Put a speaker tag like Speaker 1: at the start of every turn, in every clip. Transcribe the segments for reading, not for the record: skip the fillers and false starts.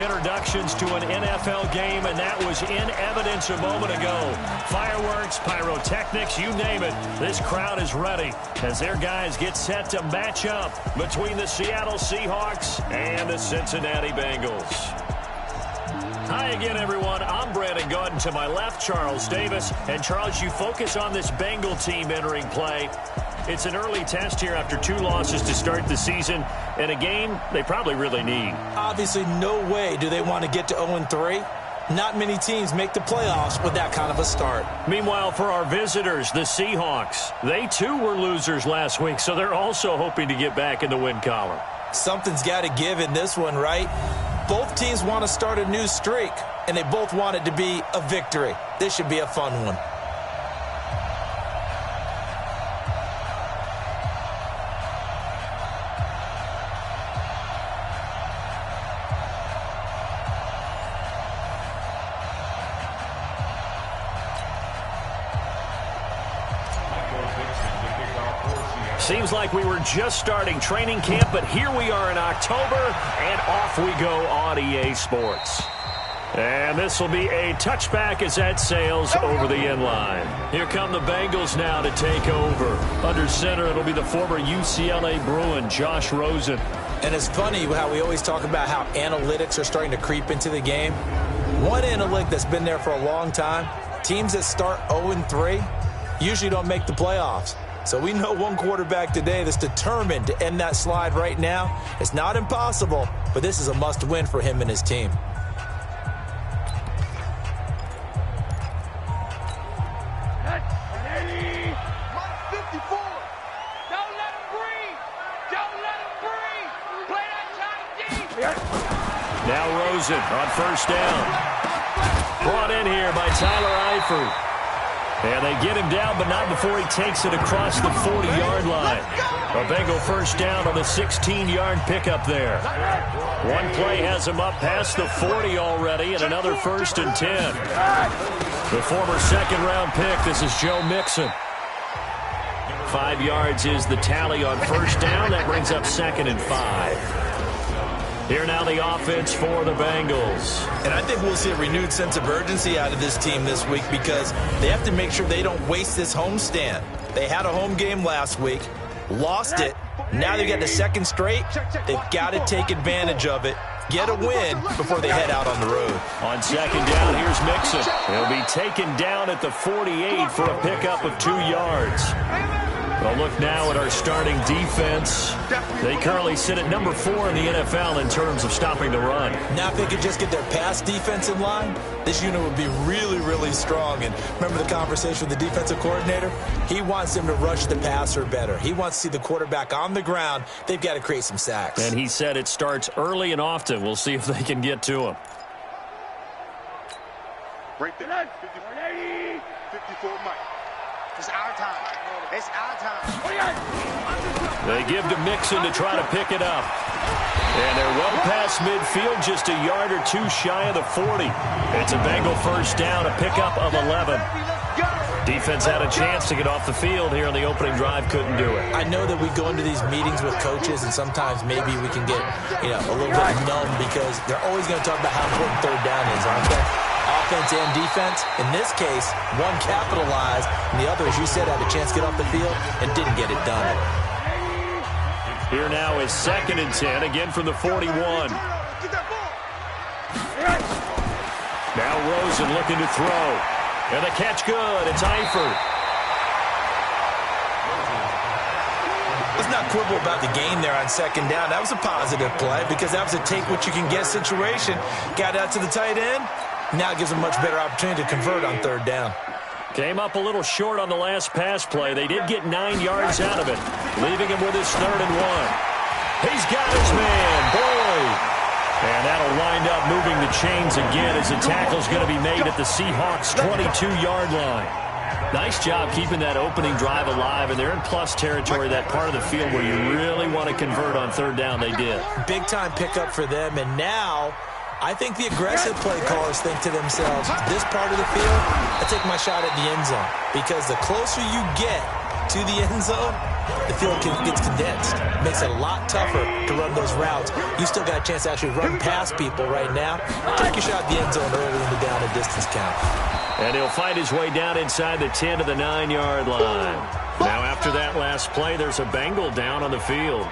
Speaker 1: Introductions to an NFL game, and that was in evidence a moment ago. Fireworks, pyrotechnics, you name it. This crowd is ready as their guys get set to match up between the Seattle Seahawks and the Cincinnati Bengals. Hi again, everyone. I'm Brandon Gaudin. To my left, Charles Davis. And Charles, you focus on this Bengal team entering play. It's an early test here after 2 losses to start the season, and a game they probably really need.
Speaker 2: Obviously, no way do they want to get to 0-3. Not many teams make the playoffs with that kind of a start.
Speaker 1: Meanwhile, for our visitors, the Seahawks, they too were losers last week, so they're also hoping to get back in the win column.
Speaker 2: Something's got to give in this one, right? Both teams want to start a new streak, and they both want it to be a victory. This should be a fun one.
Speaker 1: Seems like we were just starting training camp, but here we are in October, and off we go on EA Sports. And this will be a touchback as that sails over the end line. Here come the Bengals now to take over. Under center, it'll be the former UCLA Bruin, Josh Rosen.
Speaker 2: And it's funny how we always talk about how analytics are starting to creep into the game. One analytic that's been there for a long time, teams that start 0-3 usually don't make the playoffs. So we know one quarterback today that's determined to end that slide right now. It's not impossible, but this is a must-win for him and his team.
Speaker 1: Now Rosen on first down. Brought in here by Tyler Eifert. And they get him down, but not before he takes it across the 40-yard line. A Bengal first down on the 16-yard pickup there. One play has him up past the 40 already, and another 1st and 10. The former second-round pick, this is Joe Mixon. 5 yards is the tally on first down. That brings up 2nd and 5. Here now the offense for the Bengals.
Speaker 2: And I think we'll see a renewed sense of urgency out of this team this week because they have to make sure they don't waste this homestand. They had a home game last week, lost it. Now they got the 2nd straight. They've got to take advantage of it, get a win before they head out on the road.
Speaker 1: On 2nd down, here's Mixon. He'll be taken down at the 48 for a pickup of 2 yards. Well, look now at our starting defense. They currently sit at number 4 in the NFL in terms of stopping the run.
Speaker 2: Now if they could just get their pass defense in line, this unit would be really, really strong. And remember the conversation with the defensive coordinator? He wants them to rush the passer better. He wants to see the quarterback on the ground. They've got to create some sacks.
Speaker 1: And he said it starts early and often. We'll see if they can get to him.
Speaker 3: Break the 54 Mike. It's our time. It's our time.
Speaker 1: They give to Mixon to try to pick it up. And they're well past midfield, just a yard or 2 shy of the 40. It's a Bengal first down, a pickup of 11. Defense had a chance to get off the field here on the opening drive, couldn't do it.
Speaker 2: I know that we go into these meetings with coaches, and sometimes maybe we can get a little bit numb because they're always going to talk about how important 3rd down is, aren't they? Offense and defense. In this case, one capitalized, and the other, as you said, had a chance to get off the field and didn't get it done.
Speaker 1: Here now is 2nd and 10, again from the 41. Now Rosen looking to throw. And the catch good. It's Eifert.
Speaker 2: Let's not quibble about the gain there on 2nd down. That was a positive play because that was a take-what-you-can-get situation. Got out to the tight end. Now gives them a much better opportunity to convert on 3rd down.
Speaker 1: Came up a little short on the last pass play. They did get 9 yards out of it, leaving him with his 3rd and 1. He's got his man, Boyd. And that'll wind up moving the chains again as the tackle's going to be made at the Seahawks' 22-yard line. Nice job keeping that opening drive alive, and they're in plus territory, that part of the field where you really want to convert on 3rd down. They did.
Speaker 2: Big-time pickup for them, and now I think the aggressive play callers think to themselves, this part of the field, I take my shot at the end zone. Because the closer you get to the end zone, the field gets condensed. It makes it a lot tougher to run those routes. You still got a chance to actually run past people right now. Take your shot at the end zone early in the down and distance count.
Speaker 1: And he'll fight his way down inside the 10 to the 9-yard line. Now, after that last play, there's a Bengal down on the field.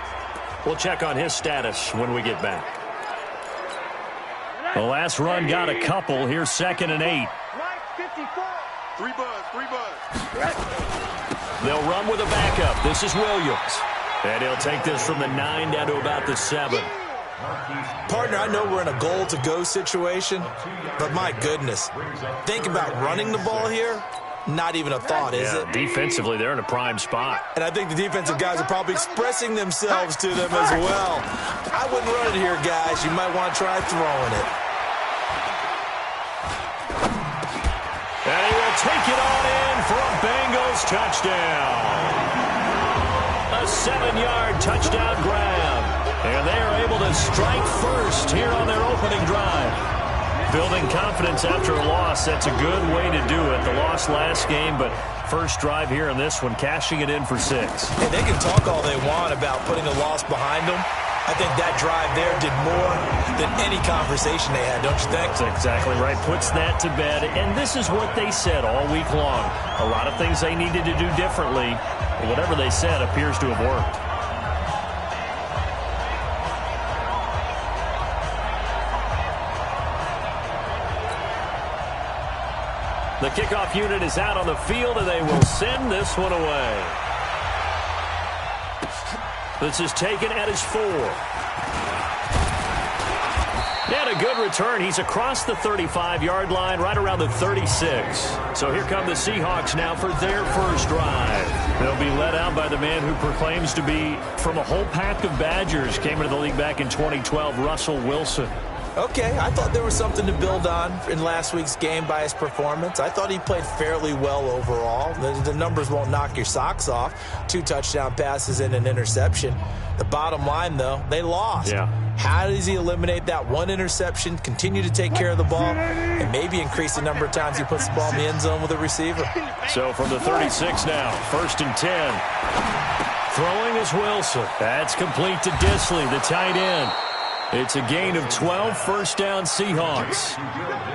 Speaker 1: We'll check on his status when we get back. The last run got a couple. Here's 2nd and 8.
Speaker 3: Three buzz.
Speaker 1: They'll run with a backup. This is Williams. And he'll take this from the 9 down to about the 7.
Speaker 2: Partner, I know we're in a goal-to-go situation, but my goodness, think about running the ball here. Not even a thought, is it?
Speaker 1: Defensively, they're in a prime spot.
Speaker 2: And I think the defensive guys are probably expressing themselves to them as well. I wouldn't run it here, guys. You might want to try throwing it.
Speaker 1: And he will take it on in for a Bengals touchdown. A 7-yard touchdown grab. And they are able to strike first here on their opening drive. Building confidence after a loss, that's a good way to do it. The loss last game, but first drive here in this one, cashing it in for 6.
Speaker 2: And they can talk all they want about putting a loss behind them. I think that drive there did more than any conversation they had, don't you think?
Speaker 1: That's exactly right. Puts that to bed. And this is what they said all week long. A lot of things they needed to do differently. But whatever they said appears to have worked. The kickoff unit is out on the field, and they will send this one away. This is taken at his 4. And a good return. He's across the 35-yard line, right around the 36. So here come the Seahawks now for their first drive. They'll be led out by the man who proclaims to be from a whole pack of Badgers. Came into the league back in 2012, Russell Wilson.
Speaker 2: Okay, I thought there was something to build on in last week's game by his performance. I thought he played fairly well overall. The numbers won't knock your socks off. 2 touchdown passes and an interception. The bottom line, though, they lost.
Speaker 1: Yeah.
Speaker 2: How does he eliminate that one interception, continue to take care of the ball, and maybe increase the number of times he puts the ball in the end zone with a receiver?
Speaker 1: So from the 36 now, 1st and 10. Throwing is Wilson. That's complete to Disley, the tight end. It's a gain of 12, first down Seahawks.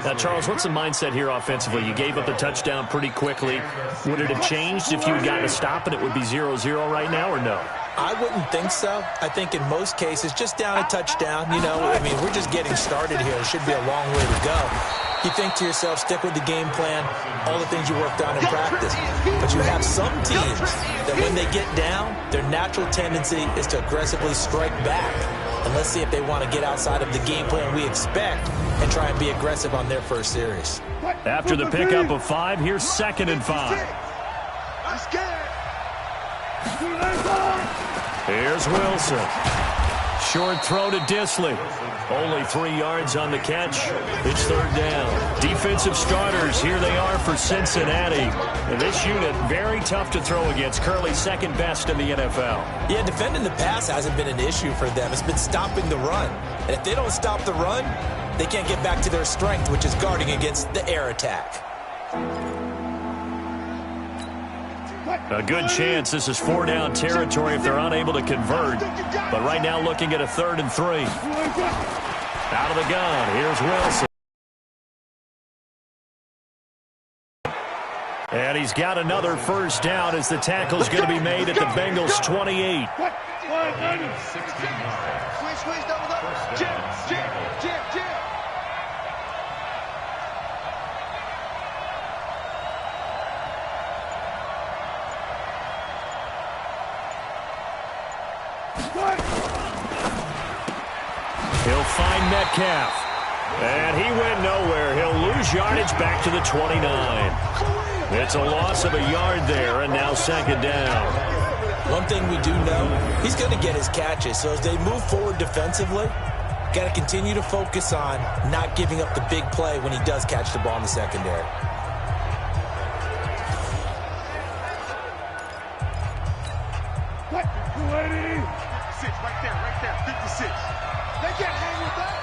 Speaker 1: Now, Charles, what's the mindset here offensively? You gave up the touchdown pretty quickly. Would it have changed if you had gotten a stop and it would be 0-0 right now, or no?
Speaker 2: I wouldn't think so. I think in most cases, just down a touchdown, we're just getting started here. It should be a long way to go. You think to yourself, stick with the game plan, all the things you worked on in practice. But you have some teams that when they get down, their natural tendency is to aggressively strike back. And let's see if they want to get outside of the game plan we expect and try and be aggressive on their first series.
Speaker 1: After the pickup of 5, here's 2nd and 5. Here's Wilson. Short throw to Disley. Only 3 yards on the catch. It's 3rd down. Defensive starters, here they are for Cincinnati. And this unit, very tough to throw against. Currently 2nd best in the NFL.
Speaker 2: Yeah, defending the pass hasn't been an issue for them. It's been stopping the run. And if they don't stop the run, they can't get back to their strength, which is guarding against the air attack.
Speaker 1: A good chance this is 4-down territory if they're unable to convert. But right now looking at a 3rd and 3. Out of the gun, here's Wilson. And he's got another first down as the tackle's going to be made at the Bengals' 28. He'll find Metcalf. And he went nowhere. He'll lose yardage back to the 29. It's a loss of a yard there, and now 2nd down.
Speaker 2: One thing we do know, he's going to get his catches. So as they move forward defensively, got to continue to focus on not giving up the big play when he does catch the ball in the secondary.
Speaker 3: Right there, 56. They can't hang with that.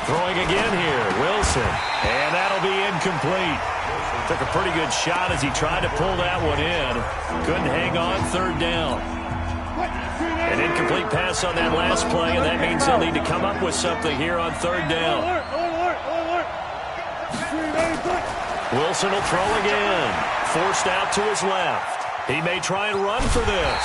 Speaker 1: Throwing again here, Wilson. And that'll be incomplete. Took a pretty good shot as he tried to pull that one in. Couldn't hang on, third down. An incomplete pass on that last play, and that means they'll need to come up with something here on third down. Wilson will throw again. Forced out to his left. He may try and run for this.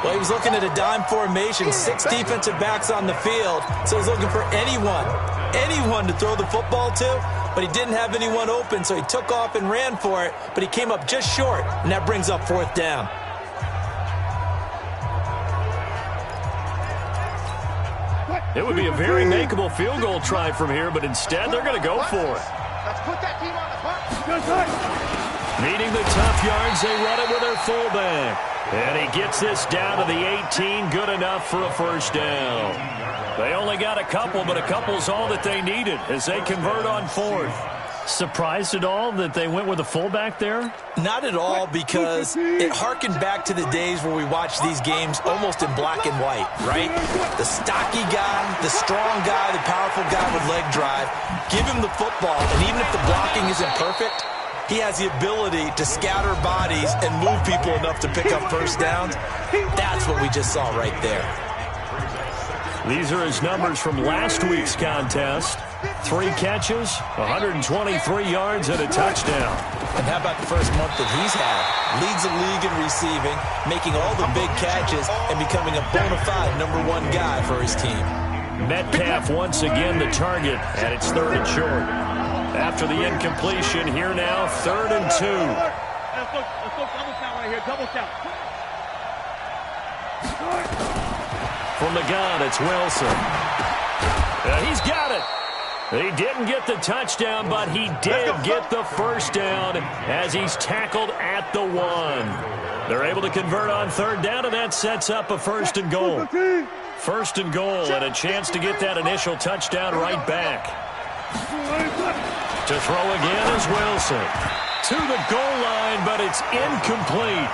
Speaker 2: Well, he was looking at a dime formation, 6 defensive backs on the field, so he's looking for anyone to throw the football to, but he didn't have anyone open, so he took off and ran for it, but he came up just short, and that brings up fourth down.
Speaker 1: It would be a very makeable field goal try from here, but instead they're going to go for it.
Speaker 3: Let's put that team on the punt.
Speaker 1: Needing the tough yards, they run it with their fullback. And he gets this down to the 18, good enough for a first down. They only got a couple, but a couple's all that they needed as they convert on fourth. Surprised at all that they went with a fullback there?
Speaker 2: Not at all, because it harkened back to the days where we watched these games almost in black and white, right? The stocky guy, the strong guy, the powerful guy with leg drive. Give him the football, and even if the blocking isn't perfect, he has the ability to scatter bodies and move people enough to pick up first downs. That's what we just saw right there.
Speaker 1: These are his numbers from last week's contest. 3 catches, 123 yards, and a touchdown.
Speaker 2: And how about the first month that he's had? Leads the league in receiving, making all the big catches, and becoming a bona fide #1 guy for his team.
Speaker 1: Metcalf once again the target, and it's 3rd and short. After the incompletion, here now, 3rd and 2.
Speaker 3: Let's go double count right here, double count.
Speaker 1: From the gun, it's Wilson. He's got it. He didn't get the touchdown, but he did get the first down as he's tackled at the 1. They're able to convert on 3rd down, and that sets up a 1st and goal. 1st and goal, and a chance to get that initial touchdown right back. To throw again is Wilson. To the goal line, but it's incomplete.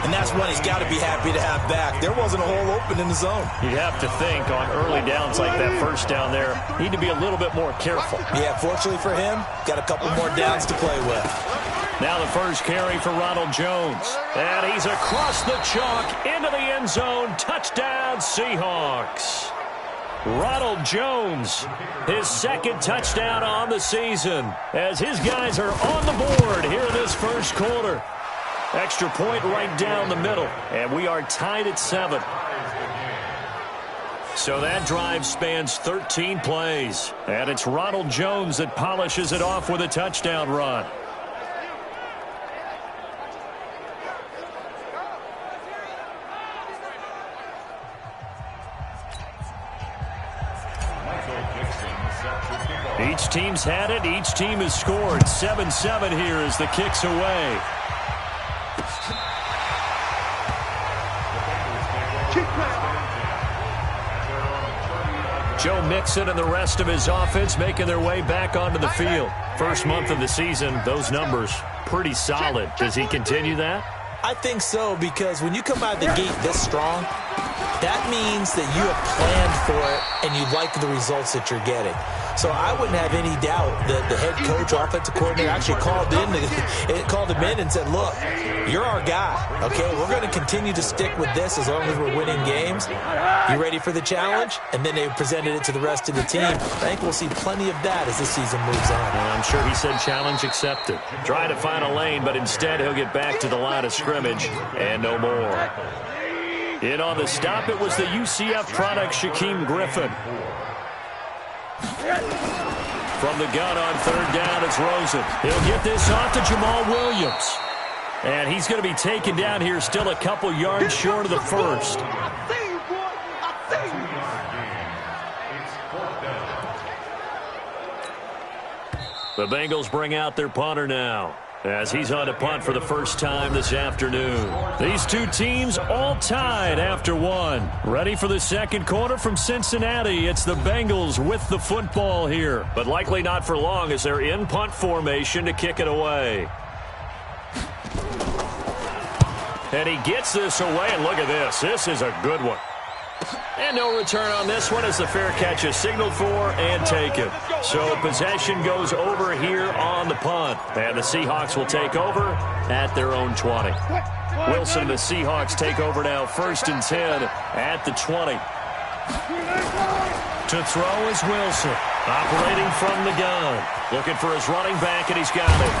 Speaker 2: And that's one he's got to be happy to have back. There wasn't a hole open in the zone.
Speaker 1: You'd have to think on early downs like that first down there, need to be a little bit more careful.
Speaker 2: Yeah, fortunately for him, got a couple more downs to play with.
Speaker 1: Now the first carry for Ronald Jones. And he's across the chalk into the end zone. Touchdown, Seahawks. Ronald Jones, his 2nd touchdown on the season, as his guys are on the board here in this first quarter. Extra point right down the middle, and we are tied at 7. So that drive spans 13 plays, and it's Ronald Jones that polishes it off with a touchdown run. Each team's had it. Each team has scored. 7-7 here as the kick's away. Joe Mixon and the rest of his offense making their way back onto the field. First month of the season, those numbers pretty solid. Does he continue that?
Speaker 2: I think so, because when you come out of the gate this strong, that means that you have planned for it and you like the results that you're getting. So I wouldn't have any doubt that the head coach, offensive coordinator, actually called him in and said, look, you're our guy, okay? We're going to continue to stick with this as long as we're winning games. You ready for the challenge? And then they presented it to the rest of the team. I think we'll see plenty of that as the season moves on.
Speaker 1: Well, I'm sure he said challenge accepted. Trying to find a lane, but instead he'll get back to the line of scrimmage and no more. In on the stop, it was the UCF product, Shaquem Griffin. From the gun on 3rd down, it's Rosen. He'll get this off to Jamal Williams. And he's going to be taken down here, still a couple yards short of the first. The Bengals bring out their punter now, as he's on to punt for the first time this afternoon. These two teams all tied after 1. Ready for the second quarter from Cincinnati. It's the Bengals with the football here, but likely not for long as they're in punt formation to kick it away. And he gets this away, and look at this. This is a good one. And no return on this one as the fair catch is signaled for and taken. So possession goes over here on the punt. And the Seahawks will take over at their own 20. Wilson and the Seahawks take over now, 1st and 10 at the 20. To throw is Wilson, operating from the gun. Looking for his running back, and he's got it.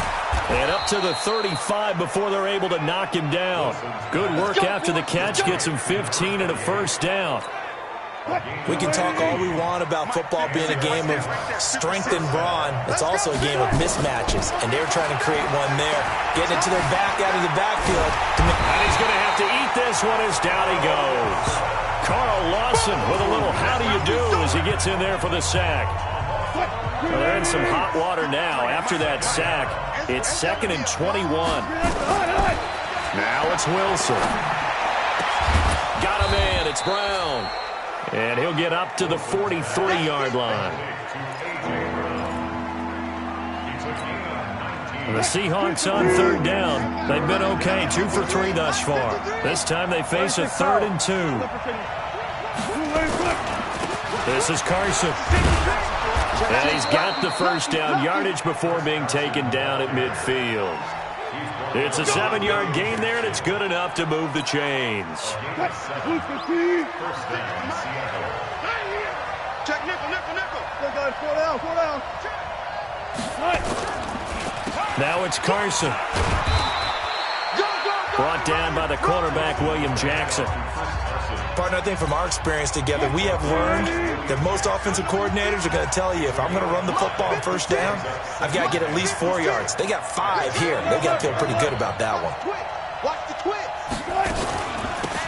Speaker 1: And up to the 35 before they're able to knock him down. Good work after the catch, gets him 15 and a first down.
Speaker 2: We can talk all we want about football being a game of strength and brawn. It's also a game of mismatches, and they're trying to create one there. Getting it to their back out of the backfield.
Speaker 1: And he's going to have to eat this one as down he goes. Carl Lawson with a little how do you do as he gets in there for the sack. Well, they're in some hot water now after that sack. It's 2nd and 21. Now it's Wilson. Got a man. It's Brown. And he'll get up to the 43-yard line. The Seahawks on 3rd down. They've been okay, 2 for 3 thus far. This time they face a 3rd and 2. This is Carson. And he's got the first down, yardage before being taken down at midfield. It's a 7-yard gain there, and it's good enough to move the chains.
Speaker 3: Check nickel.
Speaker 1: Now it's Carson. Brought down by the cornerback, William Jackson.
Speaker 2: Partner, I think from our experience together, we have learned that most offensive coordinators are going to tell you, if I'm going to run the football on 1st down, I've got to get at least 4 yards. They got 5 here. They got to feel pretty good about that one.
Speaker 3: Watch the twitch.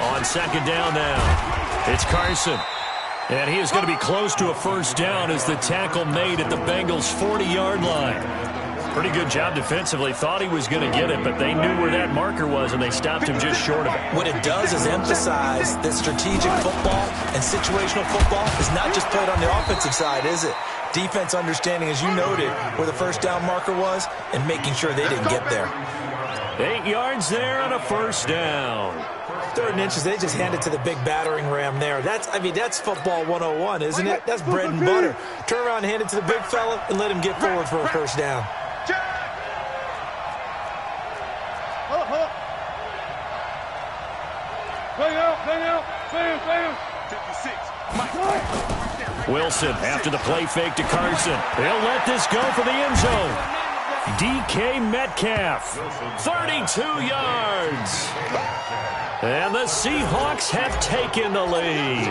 Speaker 1: On 2nd down now, it's Carson. And he is going to be close to a first down as the tackle made at the Bengals' 40-yard line. Pretty good job defensively. Thought he was going to get it, but they knew where that marker was, and they stopped him just short of it.
Speaker 2: What it does is emphasize that strategic football and situational football is not just played on the offensive side, is it? Defense understanding, as you noted, where the first down marker was and making sure they didn't get there.
Speaker 1: 8 yards there and a first down.
Speaker 2: 3rd and inches, they just hand it to the big battering ram there. That's football 101, isn't it? That's bread and butter. Turn around and hand it to the big fella and let him get forward for a first down.
Speaker 1: Wilson after the play fake to Carson. They'll let this go for the end zone. DK Metcalf, 32 yards. And the Seahawks have taken the lead.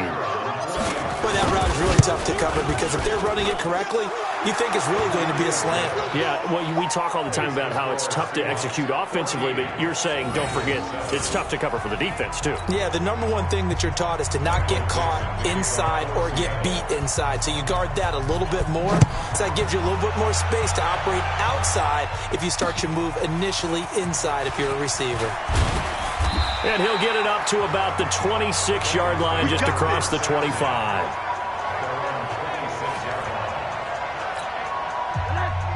Speaker 2: Boy, that route is really tough to cover because if they're running it correctly, you think it's really going to be a slant.
Speaker 1: Yeah, well, we talk all the time about how it's tough to execute offensively, but you're saying, don't forget, it's tough to cover for the defense, too.
Speaker 2: Yeah, the number one thing that you're taught is to not get caught inside or get beat inside. So you guard that a little bit more. So that gives you a little bit more space to operate outside if you start your move initially inside if you're a receiver.
Speaker 1: And he'll get it up to about the 26-yard line, just across the 25.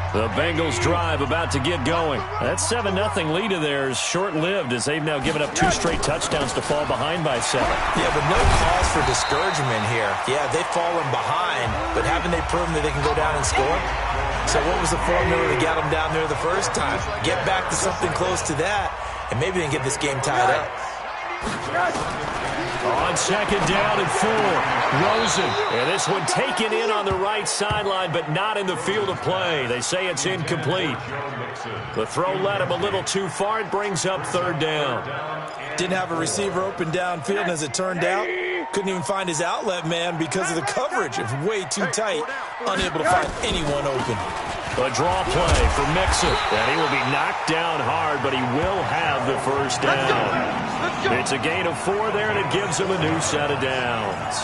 Speaker 1: The Bengals drive about to get going. That 7-0 lead of theirs short-lived as they've now given up 2 straight touchdowns to fall behind by 7.
Speaker 2: Yeah, but no cause for discouragement here. Yeah, they've fallen behind, but haven't they proven that they can go down and score? So what was the formula that got them down there the first time? Get back to something close to that, and maybe they can get this game tied up.
Speaker 1: On 2nd down and 4, Rosen. And this one taken in on the right sideline, but not in the field of play. They say it's incomplete. The throw led him a little too far. It brings up 3rd down.
Speaker 2: Didn't have a receiver open downfield, and as it turned out, couldn't even find his outlet man because of the coverage. It's way too tight. Unable to find anyone open.
Speaker 1: A draw play for Mixon. And he will be knocked down hard, but he will have the first down. It's a gain of 4 there, and it gives him a new set of downs.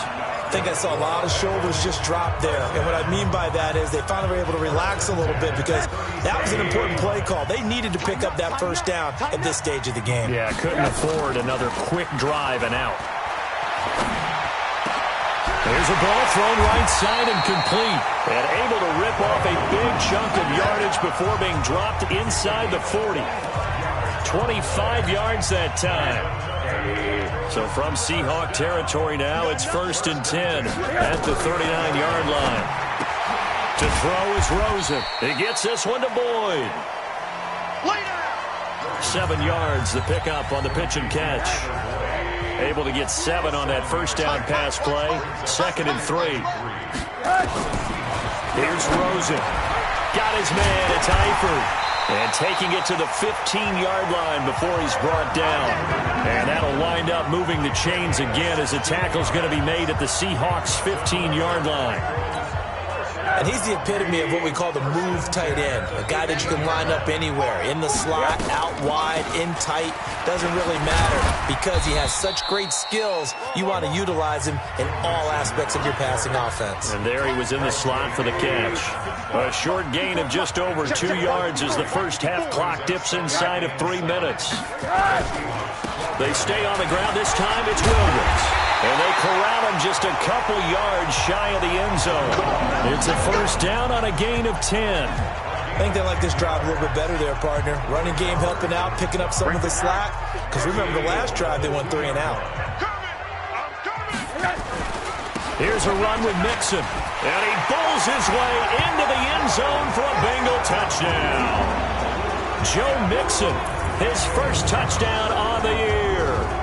Speaker 2: I think I saw a lot of shoulders just drop there. And what I mean by that is they finally were able to relax a little bit because that was an important play call. They needed to pick up that first down at this stage of the game.
Speaker 1: Yeah, couldn't afford another quick drive and out. There's a ball thrown right side and complete. And able to rip off a big chunk of yardage before being dropped inside the 40. 25 yards that time. So from Seahawk territory now, it's 1st and 10 at the 39-yard line. To throw is Rosen. He gets this one to Boyd. 7 yards, the pickup on the pitch and catch. Able to get 7 on that first down pass play. 2nd and 3. Here's Rosen. Got his man. It's Eifert. And taking it to the 15-yard line before he's brought down. And that'll wind up moving the chains again as the tackle's going to be made at the Seahawks' 15-yard line.
Speaker 2: And he's the epitome of what we call the move tight end. A guy that you can line up anywhere. In the slot, out wide, in tight. Doesn't really matter because he has such great skills. You want to utilize him in all aspects of your passing offense.
Speaker 1: And there he was in the slot for the catch. A short gain of just over 2 yards as the first half clock dips inside of 3 minutes. They stay on the ground. This time it's Williams. And they corral him just a couple yards shy of the end zone. It's a first down on a gain of 10.
Speaker 2: I think they like this drive a little bit better there, partner. Running game helping out, picking up some of the slack. Because remember, the last drive they went 3 and out.
Speaker 1: Here's a run with Mixon. And he bowls his way into the end zone for a Bengal touchdown. Joe Mixon, his first touchdown on the year.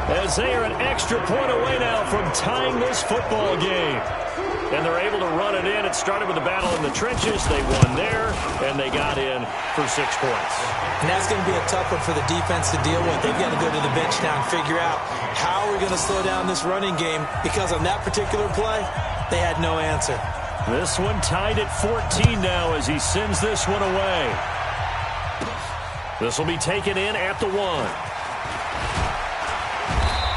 Speaker 1: As they are an extra point away now from tying this football game. And they're able to run it in. It started with a battle in the trenches. They won there, and they got in for 6 points.
Speaker 2: And that's going to be a tough one for the defense to deal with. They've got to go to the bench now and figure out how we're going to slow down this running game, because on that particular play, they had no answer.
Speaker 1: This one tied at 14 now as he sends this one away. This will be taken in at the 1.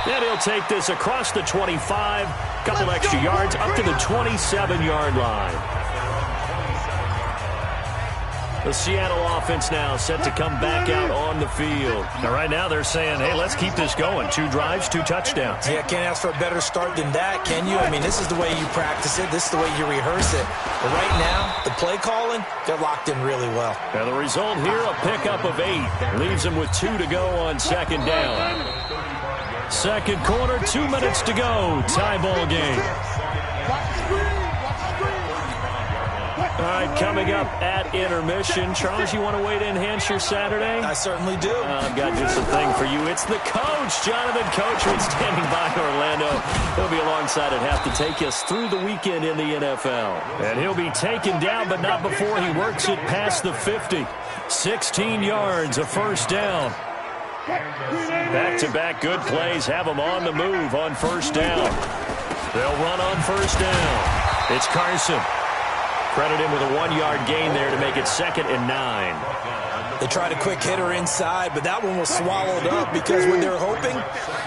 Speaker 1: And he'll take this across the 25, couple extra yards up to the 27-yard line. The Seattle offense now set to come back out on the field. Now, right now they're saying, hey, let's keep this going. 2 drives, 2 touchdowns.
Speaker 2: Yeah, can't ask for a better start than that, can you? I mean, this is the way you practice it. This is the way you rehearse it. But right now, the play calling, they're locked in really well.
Speaker 1: And the result here, a pickup of 8. Leaves them with 2 to go on 2nd down. Second quarter, 2 minutes to go. Tie ball game. All right, coming up at intermission. Charles, you want to wait to enhance your Saturday?
Speaker 2: I certainly do.
Speaker 1: I've got just a thing for you. It's the coach, Jonathan Coachman, standing by Orlando. He'll be alongside at half to take us through the weekend in the NFL. And he'll be taken down, but not before he works it past the 50. 16 yards, a first down. Back-to-back good plays have them on the move on first down. They'll run on first down. It's Carson. Credit him with a 1-yard gain there to make it 2nd and 9.
Speaker 2: They tried a quick hitter inside, but that one was swallowed up because what they're hoping,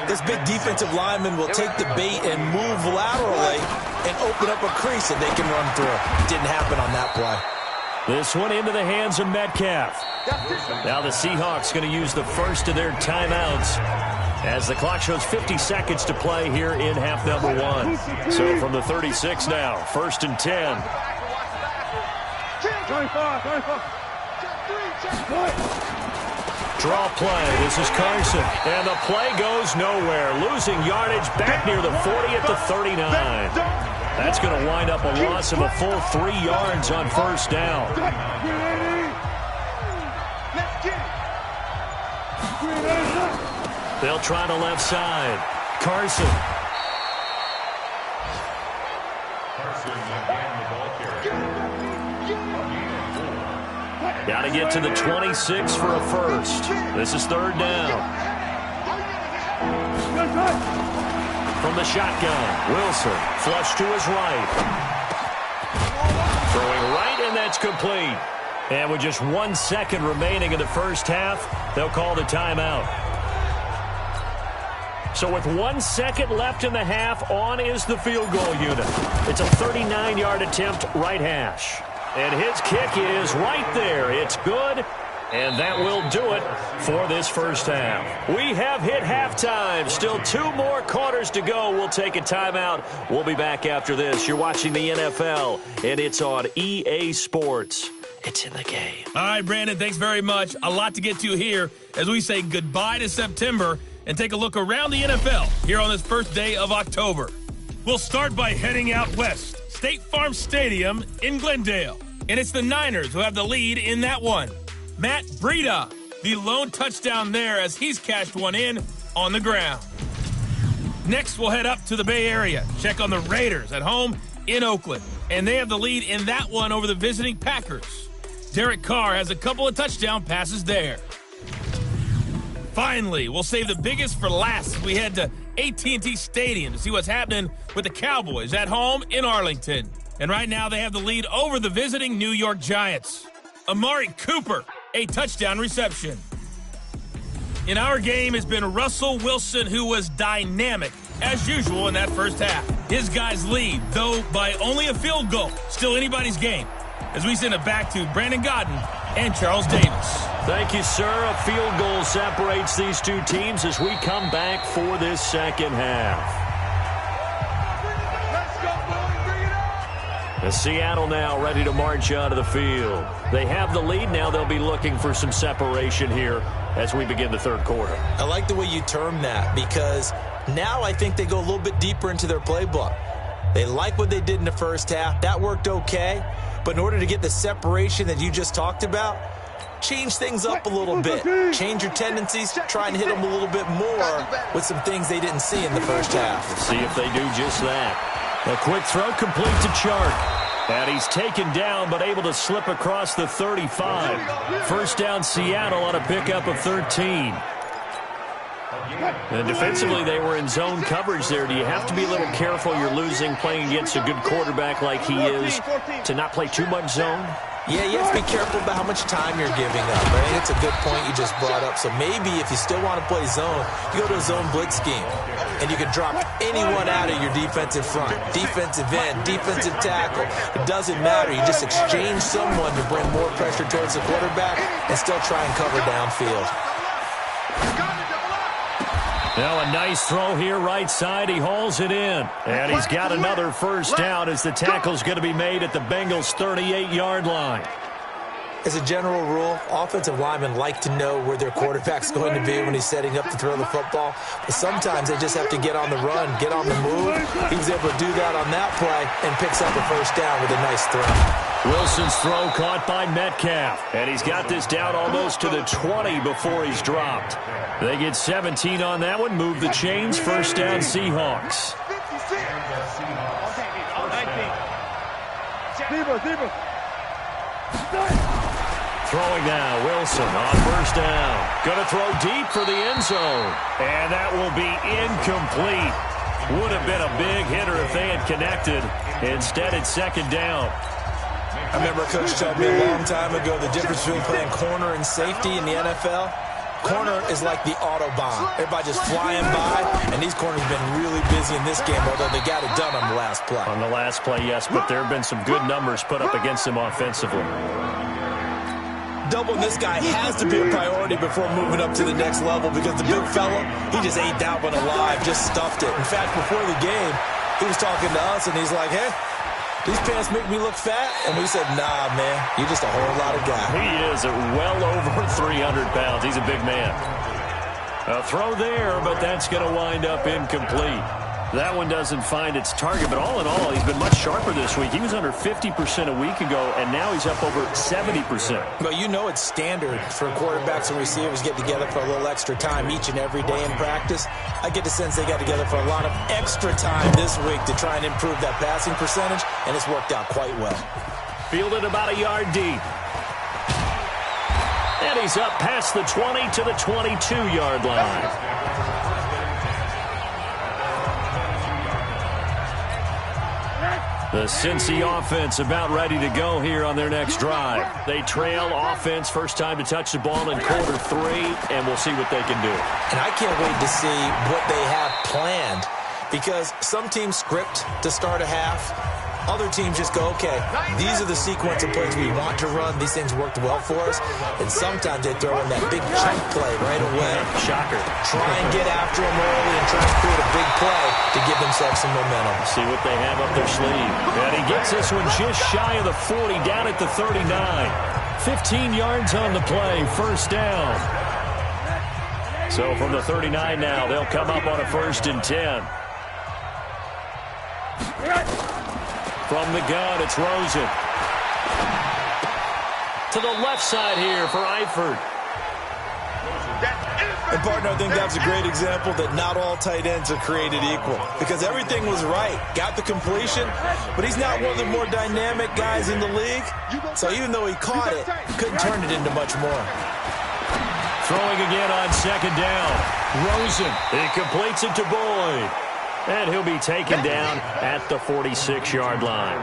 Speaker 2: this big defensive lineman will take the bait and move laterally and open up a crease that they can run through. Didn't happen on that play.
Speaker 1: This one into the hands of Metcalf. Now the Seahawks going to use the first of their timeouts as the clock shows 50 seconds to play here in half number 1. So from the 36 now, 1st and 10. Draw play. This is Carson. And the play goes nowhere. Losing yardage back near the 40 at the 39. That's going to wind up a loss of a full 3 yards on first down. They'll try the left side. Carson. Got to get to the 26 for a first. This is 3rd down. From the shotgun, Wilson, flush to his right. Throwing right, and that's complete. And with just 1 second remaining in the first half, they'll call the timeout. So with 1 second left in the half, on is the field goal unit. It's a 39-yard attempt, right hash. And his kick is right there. It's good, and that will do it for this first half. We have hit halftime. Still 2 more quarters to go. We'll take a timeout. We'll be back after this. You're watching the NFL, and it's on EA Sports. It's in the game.
Speaker 4: All right, Brandon, thanks very much. A lot to get to here as we say goodbye to September and take a look around the NFL here on this first day of October. We'll start by heading out west, State Farm Stadium in Glendale. And it's the Niners who have the lead in that one. Matt Breida, the lone touchdown there as he's cashed one in on the ground. Next, we'll head up to the Bay Area, check on the Raiders at home in Oakland. And they have the lead in that one over the visiting Packers. Derek Carr has a couple of touchdown passes there. Finally, we'll save the biggest for last as we head to AT&T Stadium to see what's happening with the Cowboys at home in Arlington. And right now they have the lead over the visiting New York Giants. Amari Cooper, a touchdown reception. In our game has been Russell Wilson, who was dynamic, as usual, in that first half. His guys lead, though by only a field goal. Still anybody's game. As we send it back to Brandon Godden and Charles Davis.
Speaker 1: Thank you, sir. A field goal separates these two teams as we come back for this second half. The Seattle now ready to march out of the field. They have the lead. Now they'll be looking for some separation here as we begin the third quarter.
Speaker 2: I like the way you term that because now I think they go a little bit deeper into their playbook. They like what they did in the first half. That worked okay. But in order to get the separation that you just talked about, change things up a little bit. Change your tendencies, try and hit them a little bit more with some things they didn't see in the first half.
Speaker 1: Let's see if they do just that. A quick throw complete to Chark. And he's taken down but able to slip across the 35. First down Seattle on a pickup of 13. And defensively, they were in zone coverage there. Do you have to be a little careful? You're losing playing against a good quarterback like he is to not play too much zone?
Speaker 2: Yeah, you have to be careful about how much time you're giving up. I think it's a good point you just brought up. So maybe if you still want to play zone, you go to a zone blitz scheme. And you can drop anyone out of your defensive front. Defensive end, defensive tackle. It doesn't matter. You just exchange someone to bring more pressure towards the quarterback and still try and cover downfield.
Speaker 1: Now a nice throw here right side. He hauls it in. And he's got another first down as the tackle's going to be made at the Bengals' 38-yard line.
Speaker 2: As a general rule, offensive linemen like to know where their quarterback's going to be when he's setting up to throw the football. But sometimes they just have to get on the run, get on the move. He was able to do that on that play and picks up a first down with a nice throw.
Speaker 1: Wilson's throw caught by Metcalf. And he's got this down almost to the 20 before he's dropped. They get 17 on that one. Move the chains. First down, Seahawks. Throwing now, Wilson on first down. Going to throw deep for the end zone. And that will be incomplete. Would have been a big hitter if they had connected. Instead, it's second down.
Speaker 2: I remember a coach told me a long time ago the difference between playing corner and safety in the NFL. Corner is like the Autobahn. Everybody just flying by, and these corners have been really busy in this game, although they got it done on the last play.
Speaker 1: On the last play, yes, but there have been some good numbers put up against him offensively.
Speaker 2: Doubling this guy has to be a priority before moving up to the next level because the big fella, he just ate that one alive, just stuffed it. In fact, before the game, he was talking to us, and he's like, hey, these pants make me look fat? And we said, nah, man, you're just a whole lot of guy.
Speaker 1: He is at well over 300 pounds. He's a big man. A throw there, but that's going to wind up incomplete. That one doesn't find its target, but all in all, he's been much sharper this week. He was under 50% a week ago, and now he's up over 70%.
Speaker 2: Well, you know it's standard for quarterbacks and receivers get together for a little extra time each and every day in practice. I get the sense they got together for a lot of extra time this week to try and improve that passing percentage, and it's worked out quite well.
Speaker 1: Fielded about a yard deep. And he's up past the 20 to the 22-yard line. The Cincy offense about ready to go here on their next drive. They trail offense, first time to touch the ball in quarter 3, and we'll see what they can do.
Speaker 2: And I can't wait to see what they have planned because some teams script to start a half. Other teams just go, okay, these are the sequence of plays we want to run. These things worked well for us. And sometimes they throw in that big chunk play right away.
Speaker 1: Shocker.
Speaker 2: Try and get after them early and try and create a big play to give themselves some momentum.
Speaker 1: See what they have up their sleeve. And he gets this one just shy of the 40, down at the 39. 15 yards on the play, first down. So from the 39 now, they'll come up on a 1st and 10. From the gun, it's Rosen. To the left side here for Eifert.
Speaker 2: And, partner, I think that's a great example that not all tight ends are created equal, because everything was right. Got the completion, but he's not one of the more dynamic guys in the league. So even though he caught it, couldn't turn it into much more.
Speaker 1: Throwing again on 2nd down. Rosen. He completes it to Boyd. And he'll be taken down at the 46-yard line.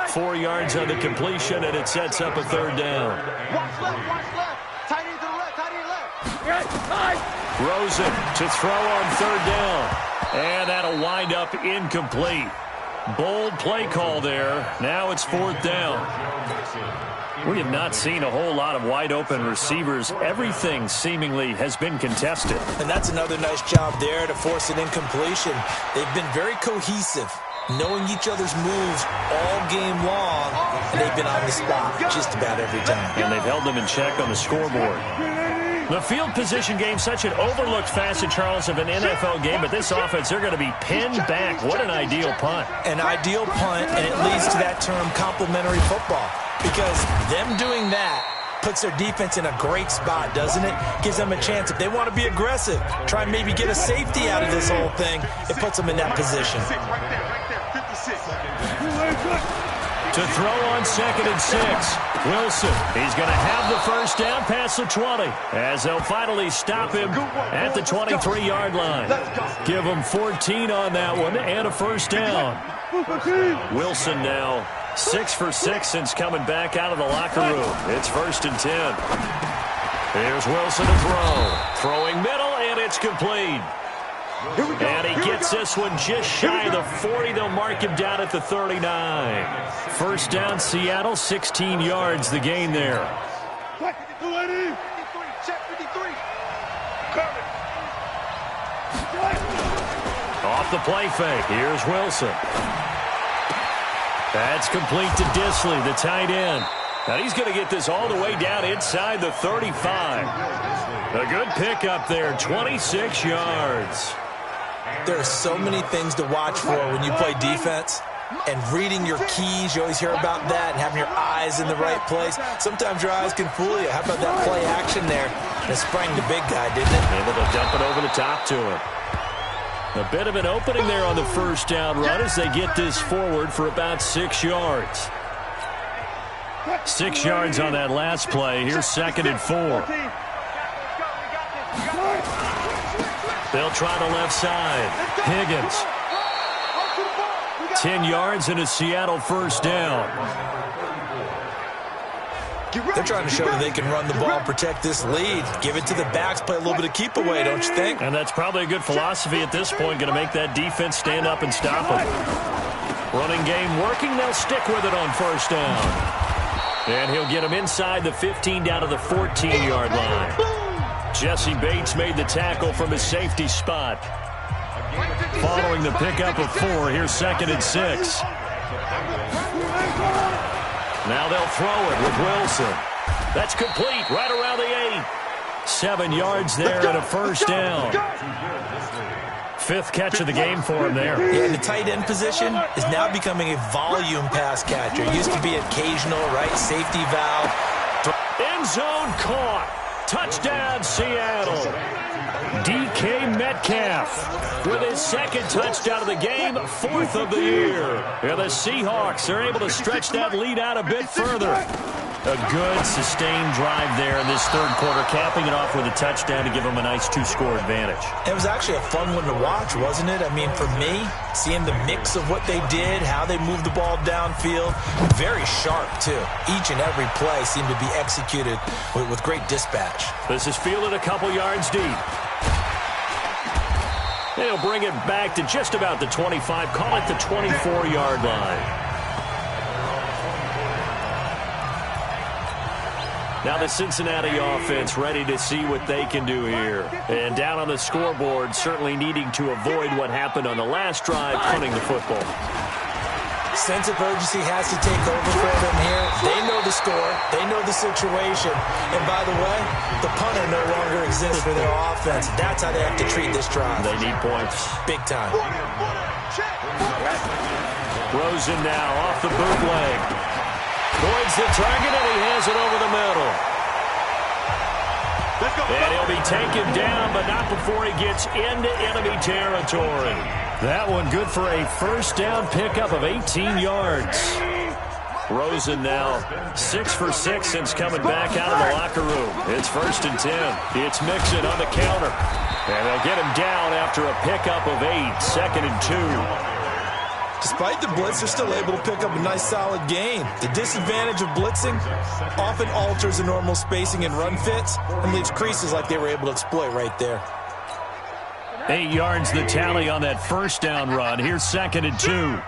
Speaker 1: 4 yards on the completion, and it sets up a 3rd down.
Speaker 3: Watch left. Tight end to the left, tight end left.
Speaker 1: Rosen to throw on 3rd down. And that'll wind up incomplete. Bold play call there. Now it's 4th down. We have not seen a whole lot of wide-open receivers. Everything seemingly has been contested.
Speaker 2: And that's another nice job there to force an incompletion. They've been very cohesive, knowing each other's moves all game long, and they've been on the spot just about every time.
Speaker 1: And they've held them in check on the scoreboard. The field position game, such an overlooked facet, Charles, of an NFL game, but this offense, they're going to be pinned back. What an ideal punt.
Speaker 2: An ideal punt, and it leads to that term complementary football, because them doing that puts their defense in a great spot, doesn't it? Gives them a chance. If they want to be aggressive, try and maybe get a safety out of this whole thing, it puts them in that position.
Speaker 1: To throw on 2nd and 6. Wilson, he's going to have the 1st down past the 20, as they'll finally stop him at the 23-yard line. Give him 14 on that one and a 1st down. Wilson now 6 for 6 since coming back out of the locker room. It's 1st and 10. Here's Wilson to throw. Throwing middle, and it's complete. And he gets this one just shy of the 40. They'll mark him down at the 39. 1st down, Seattle, 16 yards the gain there. Off the play fake. Here's Wilson. That's complete to Disley, the tight end. Now he's going to get this all the way down inside the 35. A good pickup there, 26 yards.
Speaker 2: There are so many things to watch for when you play defense. And reading your keys, you always hear about that, and having your eyes in the right place. Sometimes your eyes can fool you. How about that play action there? It sprang the big guy, didn't it?
Speaker 1: Able to dump it over the top to him. A bit of an opening there on the 1st down run as they get this forward for about 6 yards. 6 yards on that last play. Here's 2nd and 4. They'll try the left side. Higgins. 10 yards and a Seattle 1st down.
Speaker 2: They're trying to show that they can run the ball and protect this lead. Give it to the backs, play a little bit of keep away, don't you think?
Speaker 1: And that's probably a good philosophy at this point, going to make that defense stand up and stop them. Running game working, they'll stick with it on 1st down. And he'll get him inside the 15 down to the 14-yard line. Jesse Bates made the tackle from his safety spot. Following the pickup of 4, here's 2nd and 6. Now they'll throw it with Wilson. That's complete right around the 8. 7 yards there and a 1st down. 5th catch of the game for him there.
Speaker 2: Yeah, the tight end position is now becoming a volume pass catcher. It used to be occasional, right? Safety valve.
Speaker 1: End zone caught. Touchdown, Seattle. DK Metcalf with his 2nd touchdown of the game, 4th of the year. And the Seahawks are able to stretch that lead out a bit further. A good, sustained drive there in this 3rd quarter, capping it off with a touchdown to give them a nice 2-score advantage.
Speaker 2: It was actually a fun one to watch, wasn't it? I mean, for me, seeing the mix of what they did, how they moved the ball downfield, very sharp, too. Each and every play seemed to be executed with great dispatch.
Speaker 1: This is fielded a couple yards deep. They'll bring it back to just about the 25, call it the 24-yard line. Now the Cincinnati offense ready to see what they can do here. And down on the scoreboard, certainly needing to avoid what happened on the last drive, punting the football.
Speaker 2: Sense of urgency has to take over for them here. They know the score. They know the situation. And by the way, the punter no longer exists for their offense. That's how they have to treat this drive.
Speaker 1: They need points.
Speaker 2: Big time.
Speaker 1: Rosen now off the bootleg. Boyd's the target, and he has it over the middle. And he'll be taken down, but not before he gets into enemy territory. That one good for a first down pickup of 18 yards. Rosen now 6 for 6 since coming back out of the locker room. It's 1st and 10. It's Mixon on the counter. And they'll get him down after a pickup of 8. 2nd and 2.
Speaker 2: Despite the blitz, they're still able to pick up a nice, solid gain. The disadvantage of blitzing often alters the normal spacing and run fits and leaves creases like they were able to exploit right there.
Speaker 1: 8 yards the tally on that first down run. Here's 2nd and 2.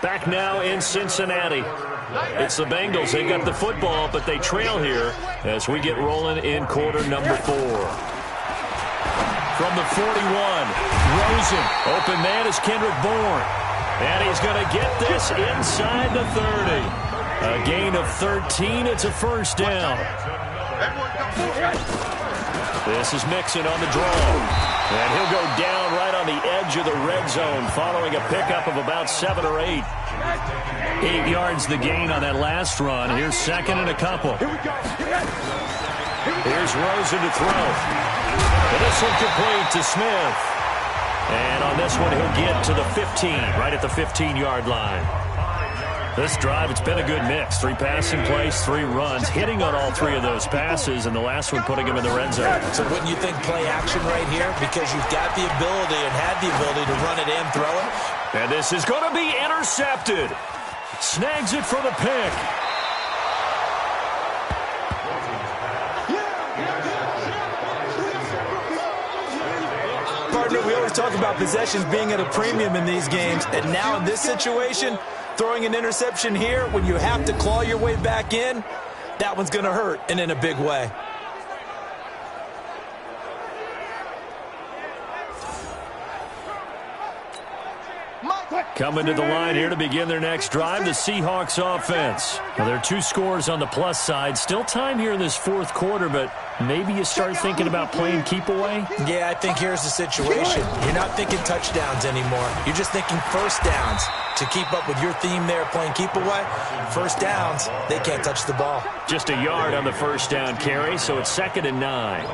Speaker 1: Back now in Cincinnati. It's the Bengals. They got the football, but they trail here as we get rolling in quarter number 4. From the 41, Rosen. Open man is Kendrick Bourne. And he's going to get this inside the 30. A gain of 13. It's a first down. This is Mixon on the draw. And he'll go down right on the edge of the red zone following a pickup of about 7 or 8. 8 yards the gain on that last run. Here's 2nd and a couple. Here's Rosen to throw. And this one complete to Smith. And on this one, he'll get to the 15, right at the 15-yard line. This drive, it's been a good mix. 3 passing plays, 3 runs, hitting on all 3 of those passes, and the last one putting him in the red zone.
Speaker 2: So wouldn't you think play action right here? Because you've got the ability and had the ability to run it and throw it.
Speaker 1: And this is going to be intercepted. Snags it for the pick.
Speaker 2: Partner, we always talk about possessions being at a premium in these games, and now in this situation, throwing an interception here when you have to claw your way back in, that one's going to hurt, and in a big way.
Speaker 1: Coming to the line here to begin their next drive, the Seahawks offense. Now, there are 2 scores on the plus side. Still time here in this 4th quarter, but maybe you start thinking about playing keep away?
Speaker 2: Yeah, I think here's the situation. You're not thinking touchdowns anymore. You're just thinking first downs. To keep up with your theme there, playing keep away, first downs, they can't touch the ball.
Speaker 1: Just a yard on the first down carry, so it's 2nd and 9.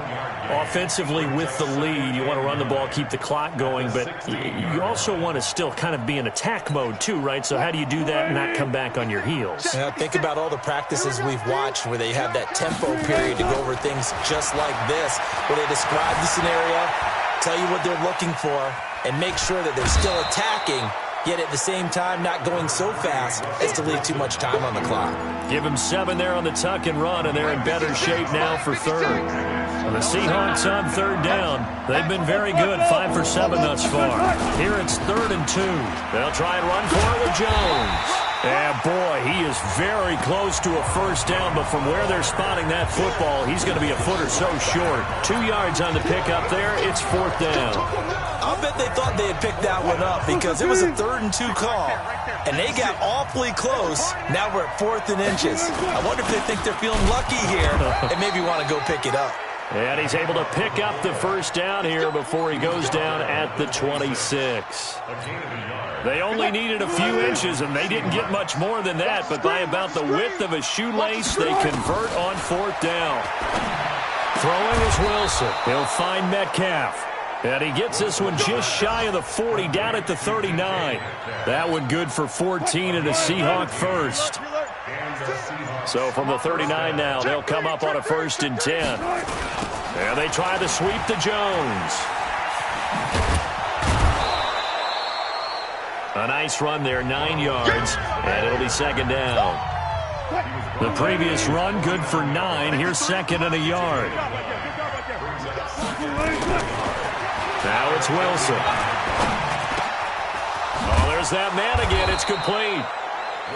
Speaker 1: Offensively with the lead, you want to run the ball, keep the clock going, but you also want to still kind of be in attack mode too, right? So how do you do that and not come back on your heels?
Speaker 2: Yeah, think about all the practices we've watched where they have that tempo period to go over things just like this, where they describe the scenario, tell you what they're looking for, and make sure that they're still attacking, yet at the same time not going so fast as to leave too much time on the clock.
Speaker 1: Give them 7 there on the tuck and run, and they're in better shape now for 3rd. And the Seahawks on 3rd down. They've been very good, 5 for 7 thus far. Here it's 3rd and 2. They'll try and run for it with Jones. And boy, he is very close to a first down, but from where they're spotting that football, he's going to be a foot or so short. 2 yards on the pickup there. It's 4th down.
Speaker 2: I'll bet they thought they had picked that one up because it was a 3rd and 2 call, and they got awfully close. Now we're at 4th and inches. I wonder if they think they're feeling lucky here and maybe want to go pick it up.
Speaker 1: And he's able to pick up the first down here before he goes down at the 26. They only needed a few inches, and they didn't get much more than that, but by about the width of a shoelace, they convert on 4th down. Throwing is Wilson. He'll find Metcalf. And he gets this one just shy of the 40, down at the 39. That one good for 14 and a Seahawk first. So from the 39 now, they'll come up on a 1st and 10. And they try to sweep to Jones. A nice run there, 9 yards, and it'll be 2nd down. The previous run good for 9. Here's 2nd and a yard. Now it's Wilson. Oh, there's that man again. It's complete.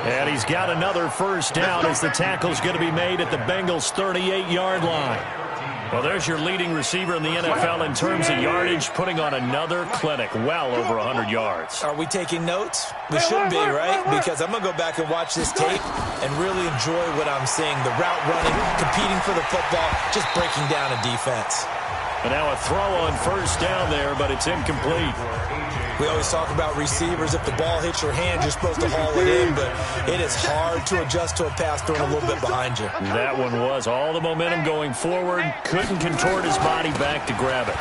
Speaker 1: And he's got another first down as the tackle's going to be made at the Bengals' 38-yard line. Well, there's your leading receiver in the NFL in terms of yardage, putting on another clinic, well over 100 yards.
Speaker 2: Are we taking notes? We should be, right? Because I'm going to go back and watch this tape and really enjoy what I'm seeing. The route running, competing for the football, just breaking down a defense.
Speaker 1: And now a throw on first down there, but it's incomplete.
Speaker 2: We always talk about receivers. If the ball hits your hand, you're supposed to haul it in, but it is hard to adjust to a pass thrown a little bit behind you.
Speaker 1: That one was all the momentum going forward. Couldn't contort his body back to grab it.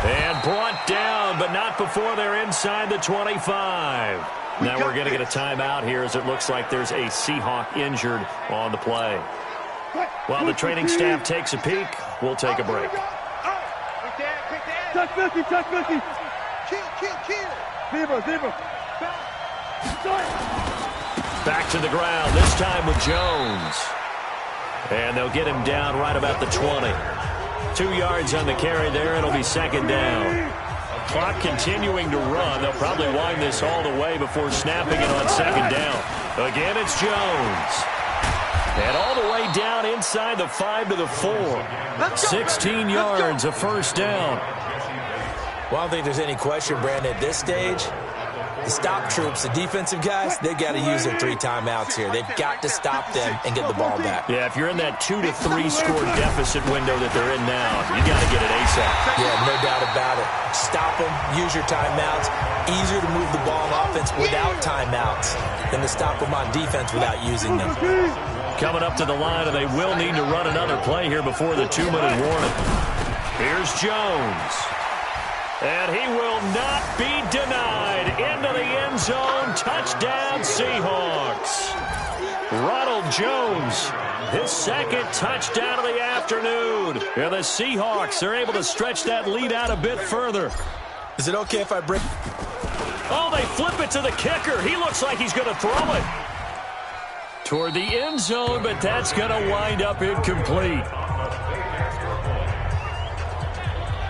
Speaker 1: And brought down, but not before they're inside the 25. Now we're going to get a timeout here as it looks like there's a Seahawk injured on the play. While the training staff takes a peek, we'll take a break.
Speaker 3: Touch 50, touch 50. Kill. Zebra.
Speaker 1: Back to the ground, this time with Jones. And they'll get him down right about the 20. 2 yards on the carry there. It'll be second down. Clock continuing to run. They'll probably wind this all the way before snapping it on second down. Again, it's Jones. And all the way down inside the 5 to the 4. 16 yards, a first down.
Speaker 2: Well, I don't think there's any question, Brandon, at this stage, the stop troops, the defensive guys, they've got to use their 3 timeouts here. They've got to stop them and get the ball back.
Speaker 1: Yeah, if you're in that 2 to 3 score deficit window that they're in now, you got to get it ASAP.
Speaker 2: Yeah, no doubt about it. Stop them, use your timeouts. Easier to move the ball on offense without timeouts than to stop them on defense without using them.
Speaker 1: Coming up to the line, and they will need to run another play here before the 2-minute warning. Here's Jones. And he will not be denied. Into the end zone. Touchdown, Seahawks. Ronald Jones, his second touchdown of the afternoon. And the Seahawks are able to stretch that lead out a bit further.
Speaker 2: Is it okay if I break?
Speaker 1: Oh, they flip it to the kicker. He looks like he's going to throw it toward the end zone, but that's going to wind up incomplete.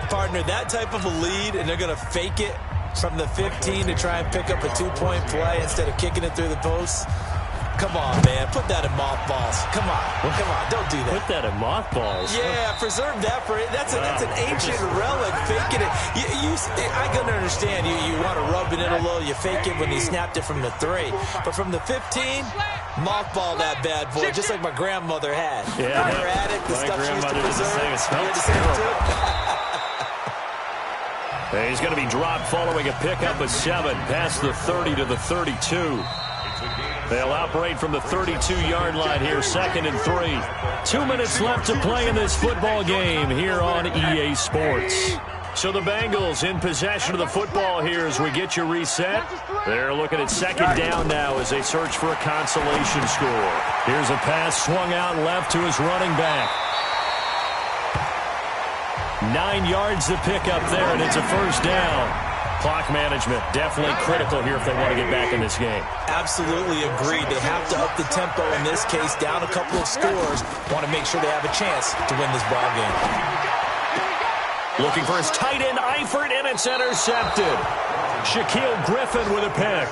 Speaker 2: Partner, that type of a lead, and they're going to fake it from the 15 to try and pick up a 2-point play instead of kicking it through the posts. Come on, man. Put that in mothballs. Come on. Don't do that.
Speaker 1: Put that in mothballs?
Speaker 2: Yeah, preserve that for it. That's an ancient relic. Faking it. I can understand. You want to rub it in a little. You fake it when you snapped it from the 3. But from the 15, mothball that bad boy, just like my grandmother had.
Speaker 1: Yeah.
Speaker 2: Her attic, the stuff she used to preserve.
Speaker 1: You had the same too. He's going to be dropped following a pickup of 7 past the 30 to the 32. They'll operate from the 32-yard line here, 2nd and 3. 2 minutes left to play in this football game here on EA Sports. So the Bengals in possession of the football here as we get you reset. They're looking at second down now as they search for a consolation score. Here's a pass swung out left to his running back. 9 yards to pick up there, and it's a first down. Clock management definitely critical here if they want to get back in this game.
Speaker 2: Absolutely agreed. They have to up the tempo in this case, down a couple of scores. Want to make sure they have a chance to win this ball game.
Speaker 1: Looking for his tight end, Eifert, and it's intercepted. Shaquille Griffin with a pick.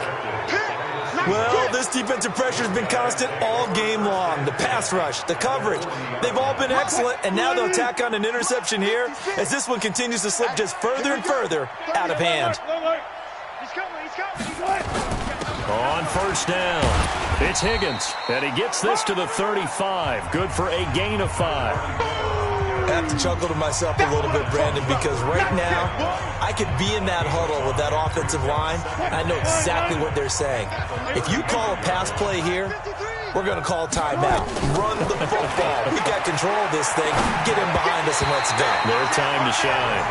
Speaker 2: Well, this defensive pressure has been constant all game long. The pass rush, the coverage, they've all been excellent, and now they'll tack on an interception here as this one continues to slip just further and further out of hand.
Speaker 1: On first down, it's Higgins, and he gets this to the 35. Good for a gain of 5.
Speaker 2: I have to chuckle to myself a little bit, Brandon, because right now I could be in that huddle with that offensive line. I know exactly what they're saying. If you call a pass play here, we're going to call timeout. Run the football. We got control of this thing. Get him behind us and let's go.
Speaker 1: Their time to shine.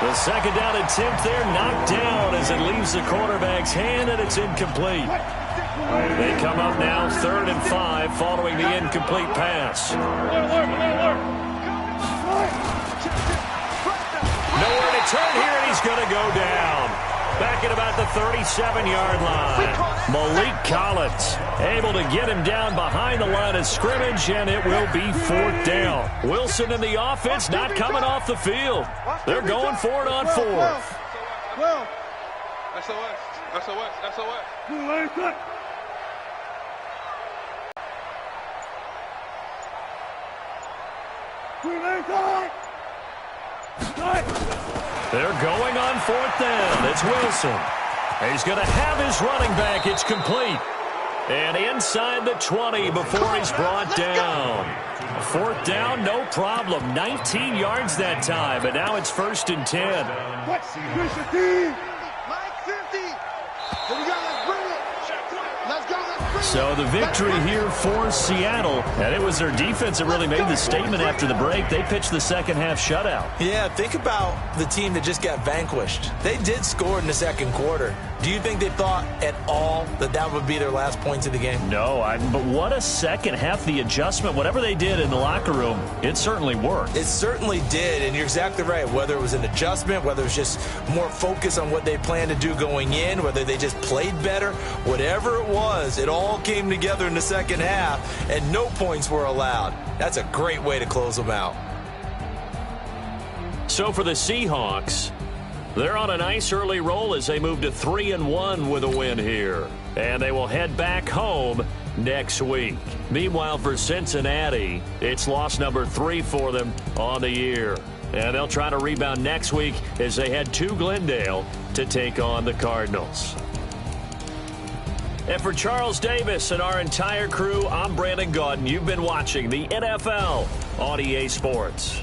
Speaker 1: The second down attempt there knocked down as it leaves the quarterback's hand, and it's incomplete. They come up now 3rd and 5 following the incomplete pass. Nowhere to turn here, and he's going to go down. Back at about the 37-yard line. Malik Collins able to get him down behind the line of scrimmage, and it will be 4th down. Wilson and the offense not coming off the field. They're going for it on 4th. They're going on 4th down. It's Wilson. He's going to have his running back. It's complete. And inside the 20 before he's brought down. 4th down, no problem. 19 yards that time, and now it's 1st and 10. So the victory here for Seattle, and it was their defense that really made the statement after the break. They pitched the second half shutout.
Speaker 2: Yeah, think about the team that just got vanquished. They did score in the second quarter. Do you think they thought at all that that would be their last points of the game?
Speaker 1: No, but what a second half. The adjustment, whatever they did in the locker room, it certainly worked.
Speaker 2: It certainly did, and you're exactly right. Whether it was an adjustment, whether it was just more focus on what they planned to do going in, whether they just played better, whatever it was, it all came together in the second half, and no points were allowed. That's a great way to close them out.
Speaker 1: So for the Seahawks, they're on a nice early roll as they move to 3-1 with a win here. And they will head back home next week. Meanwhile, for Cincinnati, it's loss number 3 for them on the year. And they'll try to rebound next week as they head to Glendale to take on the Cardinals. And for Charles Davis and our entire crew, I'm Brandon Gaudin. You've been watching the NFL on EA Sports.